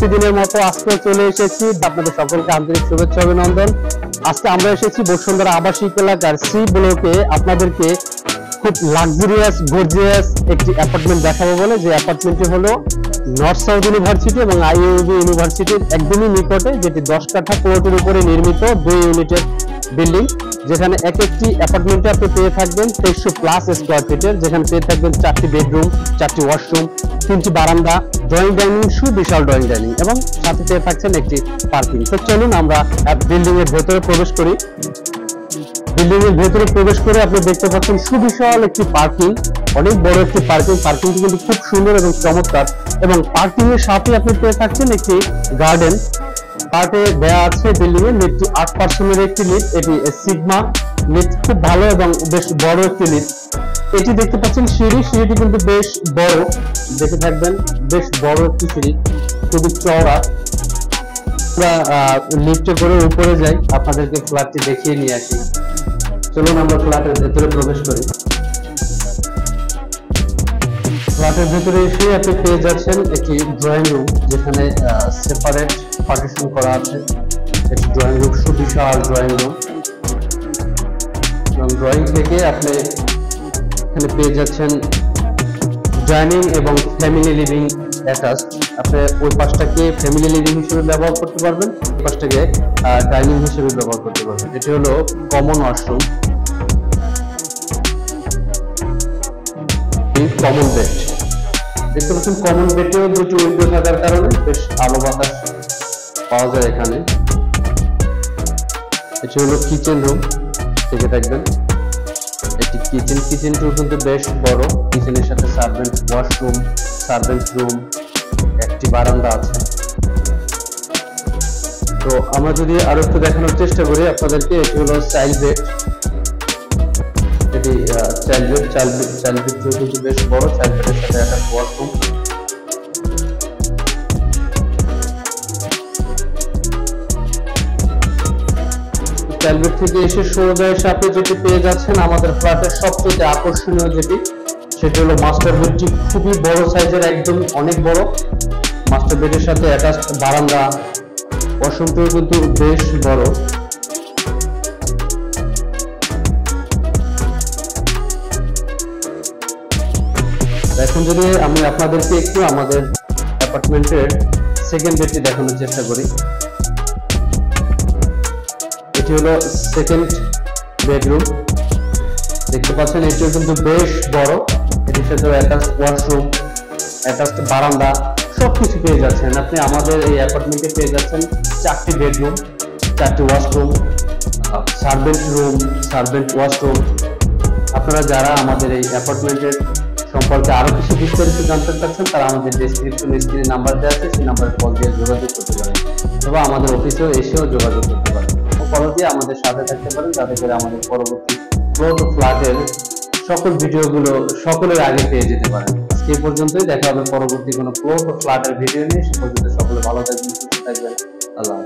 প্রতিদিনের মতো আজকে চলে এসেছি আপনাদের সকলকে আন্তরিক শুভেচ্ছা অভিনন্দন। আজকে আমরা এসেছি বসুন্ধরা আবাসিক এলাকার সি ব্লকে আপনাদেরকে খুব লাক্সারিয়াস গর্জিয়াস একটি অ্যাপার্টমেন্ট দেখাবো বলে, যে অ্যাপার্টমেন্টটি হলো নর্থ সাউথ ইউনিভার্সিটি এবং আইইউবি ইউনিভার্সিটির একদমই নিকটে, যেটি 10 কাঠা প্লটের উপরে নির্মিত 2 ইউনিটের বিল্ডিং, যেখানে এক একটি অ্যাপার্টমেন্টে আপনি পেয়ে থাকবেন 2300+ স্কোয়ার ফিটের, যেখানে পেয়ে থাকবেন 4টি বেডরুম, 4টি ওয়াশরুম, 3টি বারান্দা, ড্রয়িং ডাইনিং, সুবিশাল ড্রয়িং ডাইনিং এবং সাথে পেয়ে থাকছেন একটি পার্কিং। তো চলুন আমরা বিল্ডিং এর ভেতরে প্রবেশ করি। বিল্ডিং এর ভেতরে প্রবেশ করে আপনি দেখতে পাচ্ছেন সুবিশাল একটি পার্কিং, অনেক বড় একটি পার্কিংটি কিন্তু খুব সুন্দর এবং চমৎকার, এবং পার্কিং এর সাথে আপনি পেয়ে থাকছেন একটি গার্ডেন। পার্টে দেওয়া আছে বিল্ডিং এর লিফটটি 8 পার্সনের একটি লিফট, এটি সিগমা লিফট, খুব ভালো এবং বেশ বড় একটি লিফট। এটি দেখতে পাচ্ছেন সিঁড়িটি কিন্তু বেশ বড়, দেখে থাকবেন বেশ বড় একটি সিঁড়ি, খুবই চওড়া। আমরা লিফটে করে উপরে যাই, আপনাদেরকে ফ্ল্যাটটি দেখিয়ে নিয়ে আসি। চলুন আমরা ফ্ল্যাটের ভেতরে প্রবেশ করি। ফ্ল্যাটের ভেতরে এসে আপনি পেয়ে যাচ্ছেন একটি ড্রয়িং রুম, যেখানে সেপারেট পার্টিশন করা আছে। একটি ড্রয়িং রুম, সুবিশাল ড্রয়িং রুম, এবং ড্রয়িং থেকে আপনি এখানে পেয়ে যাচ্ছেন ডাইনিং এবং ফ্যামিলি লিভিং অ্যাটাচড। আপনি ওই পাশটাকে ফ্যামিলি লিভিং হিসেবে ব্যবহার করতে পারবেন, ওই পাশটাকে ডাইনিং হিসেবে ব্যবহার করতে পারবেন। এটি হলো কমন ওয়াশরুম, কমন বেড। দেখতে পাচ্ছেন কমন বেডেও দুটি উইন্ডো থাকার কারণে বেশ আলো বাতাস পাওয়া যায় এখানে। এটি হলো কিচেন রুম, দেখে থাকবেন একটি কিচেনটিও কিন্তু বেশ বড়। কিচেনের সাথে সার্ভেন্ট ওয়াশরুম, সার্ভেন্ট রুম, একটি বারান্দা আছে। তো আমরা যদি আরো একটু দেখানোর চেষ্টা করি আপনাদেরকে, এটি হলো চাইল্ড বেড। এটি চাইল্ড বেডটিও কিন্তু বেশ বড়, চাইল্ড বেডের সাথে একটা ওয়াশরুম। চাইল্ড বেড থেকে এসে সোজা এসে আপনি যেটি পেয়ে যাচ্ছেন আমাদের ফ্ল্যাটের সবচেয়ে আকর্ষণীয় যেটি, সেটি হলো মাস্টার বেডটি। খুবই বড় সাইজের, একদম অনেক বড় মাস্টার বেডের সাথে অ্যাটাচড বারান্দা, ওয়াশরুমটিও কিন্তু বেশ বড়। এখন যদি আমি আপনাদেরকে একটু আমাদের অ্যাপার্টমেন্টের সেকেন্ড বেডটি দেখানোর চেষ্টা করি। এটি হলো সেকেন্ড বেডরুম, দেখতে পাচ্ছেন এটিও কিন্তু বেশ বড়। এটির সাথে অ্যাটাচড ওয়াশরুম, অ্যাটাচড বারান্দা, সবকিছু পেয়ে যাচ্ছেন আপনি। আমাদের এই অ্যাপার্টমেন্টে পেয়ে যাচ্ছেন 4টি বেডরুম, 4টি washroom, servant room, servant washroom. আপনারা যারা আমাদের এই অ্যাপার্টমেন্টের সম্পর্কে আরো কিছু বিস্তারিত জানতে চাচ্ছেন, তারা আমাদের ডেসক্রিপশন স্ক্রিনে নাম্বার দেওয়া আছে, সেই নাম্বারে কল দিয়ে যোগাযোগ করতে পারেন, অথবা আমাদের অফিসেও এসেও যোগাযোগ করতে পারেন। কল দিয়ে আমাদের সাথে থাকতে পারেন, যাতে করে আমাদের পরবর্তী প্লট ও ফ্ল্যাটের সকল ভিডিওগুলো সকলের আগে পেয়ে যেতে পারেন। আজকে এই পর্যন্তই, দেখা হবে পরবর্তী কোনো প্লট ও ফ্ল্যাটের ভিডিও নিয়ে। সে পর্যন্ত সকলে ভালো থাকবেন, সুস্থ থাকবেন। আল্লাহ।